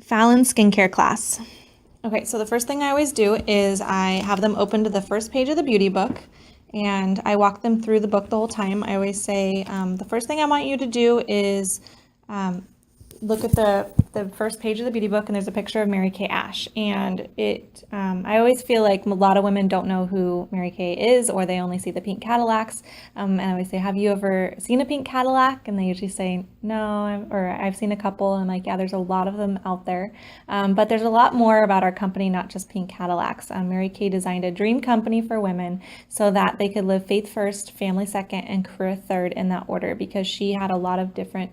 Fallon skincare class. Okay, so the first thing I always do is I have them open to the first page of the beauty book and I walk them through the book the whole time. I always say, the first thing I want you to do is um, look at the first page of the beauty book and there's a picture of Mary Kay Ash. And I always feel like a lot of women don't know who Mary Kay is, or they only see the pink Cadillacs. And I always say, have you ever seen a pink Cadillac? And they usually say, no, or I've seen a couple. And I'm like, yeah, there's a lot of them out there. But there's a lot more about our company, not just pink Cadillacs. Mary Kay designed a dream company for women so that they could live faith first, family second, and career third in that order, because she had a lot of different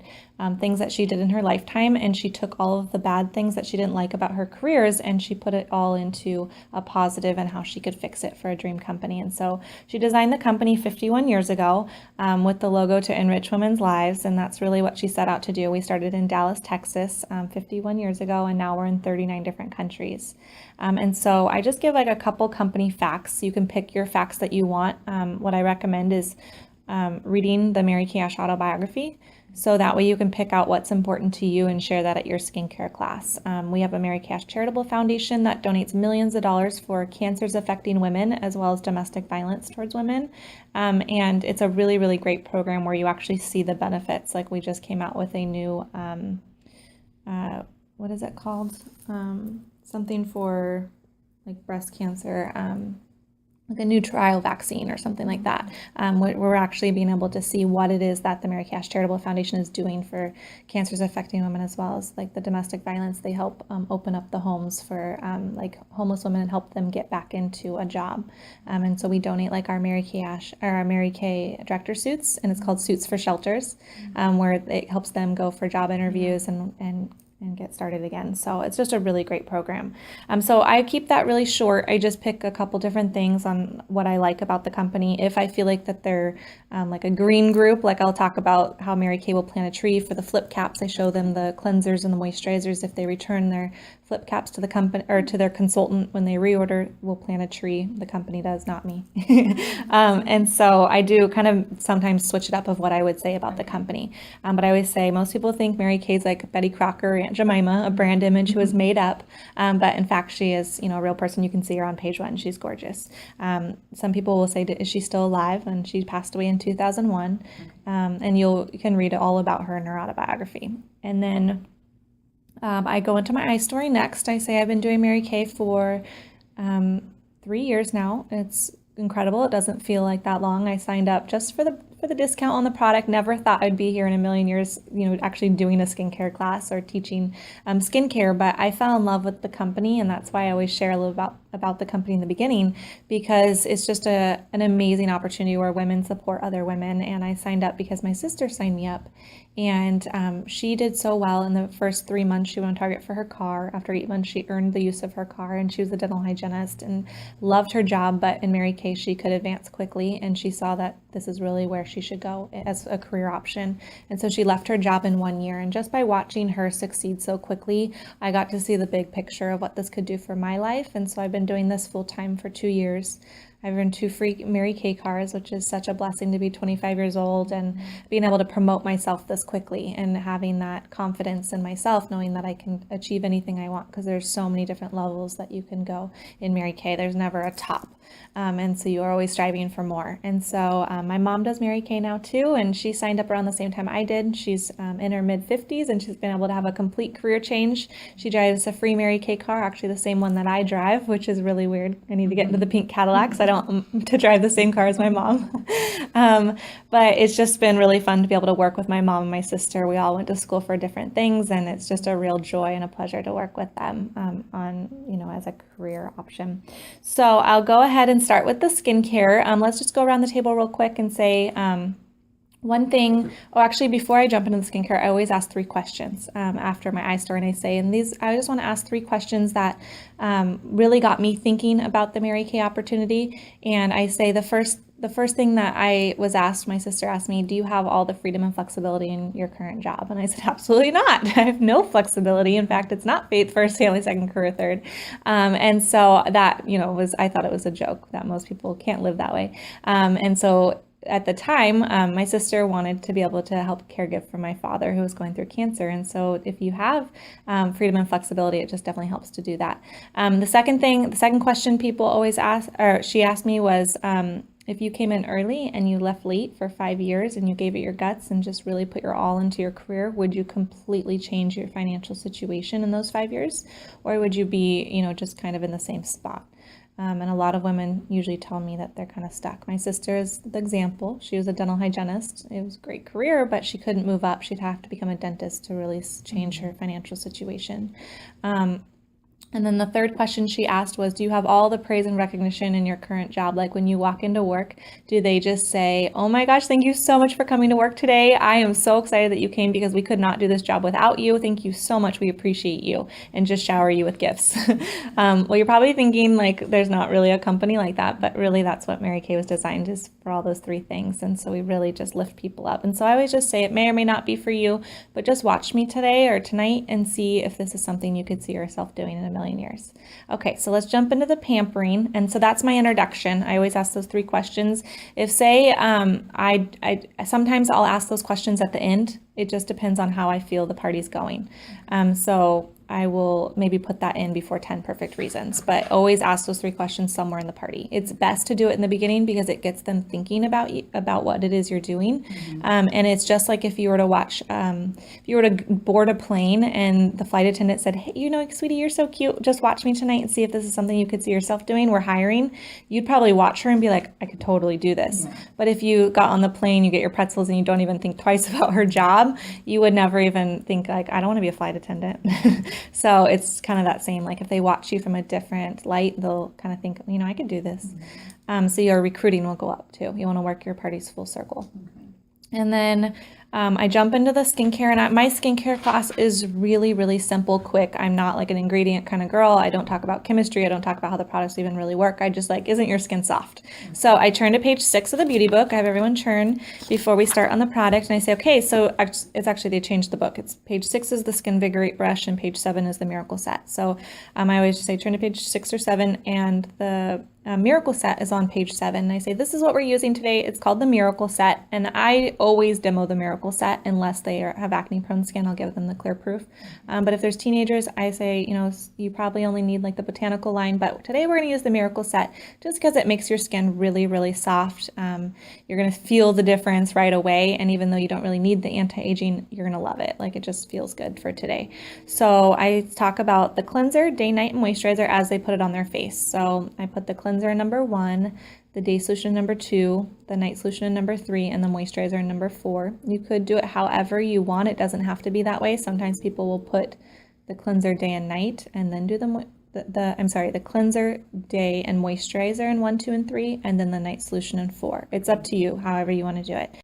things that she did in her lifetime, and she took all of the bad things that she didn't like about her careers and she put it all into a positive and how she could fix it for a dream company. And so she designed the company 51 years ago with the logo to enrich women's lives, and that's really what she set out to do. We started in Dallas, Texas 51 years ago, and now we're in 39 different countries. And so I just give like a couple company facts. You can pick your facts that you want. What I recommend is reading the Mary Kay Ash autobiography. So that way you can pick out what's important to you and share that at your skincare class. We have a Mary Kay Ash Charitable Foundation that donates millions of dollars for cancers affecting women as well as domestic violence towards women. And it's a really, really great program where you actually see the benefits. Like we just came out with a new, what is it called? Something for like breast cancer. Like a new trial vaccine or something like that. We're actually being able to see what it is that the Mary Kay Ash Charitable Foundation is doing for cancers affecting women, as well as like the domestic violence. They help open up the homes for like homeless women and help them get back into a job. And so we donate like our Mary Kay Ash or our Mary Kay director suits, and it's called Suits for Shelters, where it helps them go for job interviews and get started again. So it's just a really great program. So I keep that really short. I just pick a couple different things on what I like about the company. If I feel like that they're like a green group, like I'll talk about how Mary Kay will plant a tree for the flip caps. I show them the cleansers and the moisturizers. If they return their flip caps to the company or to their consultant when they reorder, we'll plant a tree. The company does, not me. And so I do kind of sometimes switch it up of what I would say about the company. But I always say most people think Mary Kay's like Betty Crocker or Aunt Jemima, a brand image who was made up. But in fact, she is, a real person. You can see her on page 1. She's gorgeous. Some people will say, is she still alive? And she passed away in 2001. And you can read all about her in her autobiography. And then I go into my iStory next. I say I've been doing Mary Kay for 3 years now. It's incredible. It doesn't feel like that long. I signed up just for the discount on the product. Never thought I'd be here in a million years, actually doing a skincare class or teaching skincare, but I fell in love with the company, and that's why I always share a little about the company in the beginning, because it's just an amazing opportunity where women support other women. And I signed up because my sister signed me up, and she did so well. In the first 3 months, she went on target for her car. After 8 months, she earned the use of her car, and she was a dental hygienist and loved her job. But in Mary Kay, she could advance quickly, and she saw that this is really where she should go as a career option. And so she left her job in 1 year. And just by watching her succeed so quickly, I got to see the big picture of what this could do for my life. And so I've been doing this full time for 2 years. I've earned 2 free Mary Kay cars, which is such a blessing to be 25 years old and being able to promote myself this quickly and having that confidence in myself, knowing that I can achieve anything I want, because there's so many different levels that you can go in Mary Kay. There's never a top. And so you are always striving for more. And so my mom does Mary Kay now too, and she signed up around the same time I did. She's in her mid 50s, and she's been able to have a complete career change. She drives a free Mary Kay car, actually the same one that I drive, which is really weird. I need to get into the pink Cadillacs. I don't to drive the same car as my mom. But it's just been really fun to be able to work with my mom and my sister. We all went to school for different things, and it's just a real joy and a pleasure to work with them on, as a career option. So I'll go ahead and start with the skincare. Let's just go around the table real quick and say one thing. Oh, actually, before I jump into the skincare, I always ask 3 questions after my iStory, and I say, I just want to ask 3 questions that really got me thinking about the Mary Kay opportunity. And I say the first thing that I was asked, my sister asked me, do you have all the freedom and flexibility in your current job? And I said, absolutely not. I have no flexibility. In fact, it's not faith first, family second, career third. And so that, I thought it was a joke that most people can't live that way. And so at the time, my sister wanted to be able to help caregive for my father who was going through cancer. And so if you have freedom and flexibility, it just definitely helps to do that. The second question people always ask, or she asked me was, if you came in early and you left late for 5 years and you gave it your guts and just really put your all into your career, would you completely change your financial situation in those 5 years? Or would you be, just kind of in the same spot? And a lot of women usually tell me that they're kind of stuck. My sister is the example. She was a dental hygienist. It was a great career, but she couldn't move up. She'd have to become a dentist to really change her financial situation. And then the third question she asked was, do you have all the praise and recognition in your current job? Like when you walk into work, do they just say, oh my gosh, thank you so much for coming to work today. I am so excited that you came because we could not do this job without you. Thank you so much. We appreciate you, and just shower you with gifts. Well, you're probably thinking like there's not really a company like that, but really that's what Mary Kay was designed, is for all those three things. And so we really just lift people up. And so I always just say it may or may not be for you, but just watch me today or tonight and see if this is something you could see yourself doing in a million years. Okay, so let's jump into the pampering. And so that's my introduction. I always ask those three questions. If say, I sometimes I'll ask those questions at the end. It just depends on how I feel the party's going. So I will maybe put that in before 10 perfect reasons, but always ask those three questions somewhere in the party. It's best to do it in the beginning because it gets them thinking about what it is you're doing. And it's just like if you were to watch, if you were to board a plane and the flight attendant said, hey, sweetie, you're so cute. Just watch me tonight and see if this is something you could see yourself doing. We're hiring. You'd probably watch her and be like, I could totally do this. Yeah. But if you got on the plane, you get your pretzels and you don't even think twice about her job, you would never even think like, I don't want to be a flight attendant. So it's kind of that same, like if they watch you from a different light, they'll kind of think, I could do this. So your recruiting will go up too. You want to work your parties full circle. And then I jump into the skincare, and my skincare class is really, really simple, quick. I'm not like an ingredient kind of girl. I don't talk about chemistry. I don't talk about how the products even really work. I just like, isn't your skin soft? So I turn to page 6 of the beauty book. I have everyone turn before we start on the product. And I say, okay, so it's actually, they changed the book. It's page 6 is the Skin Vigorate brush and page 7 is the Miracle Set. So I always just say, turn to page 6 or 7, and the Miracle Set is on page 7. And I say, this is what we're using today. It's called the Miracle Set. And I always demo the Miracle Set unless they have acne prone skin. I'll give them the clear proof. But if there's teenagers, I say, you probably only need like the botanical line, but today we're going to use the Miracle Set just because it makes your skin really, really soft. You're going to feel the difference right away. And even though you don't really need the anti-aging, you're going to love it. Like it just feels good for today. So I talk about the cleanser, day, night, and moisturizer as they put it on their face. So I put the cleanser in number 1, the day solution in number 2, the night solution in number 3, and the moisturizer in number 4. You could do it however you want. It doesn't have to be that way. Sometimes people will put the cleanser day and night and then do the cleanser day and moisturizer in 1, 2, and 3, and then the night solution in 4. It's up to you, however you want to do it.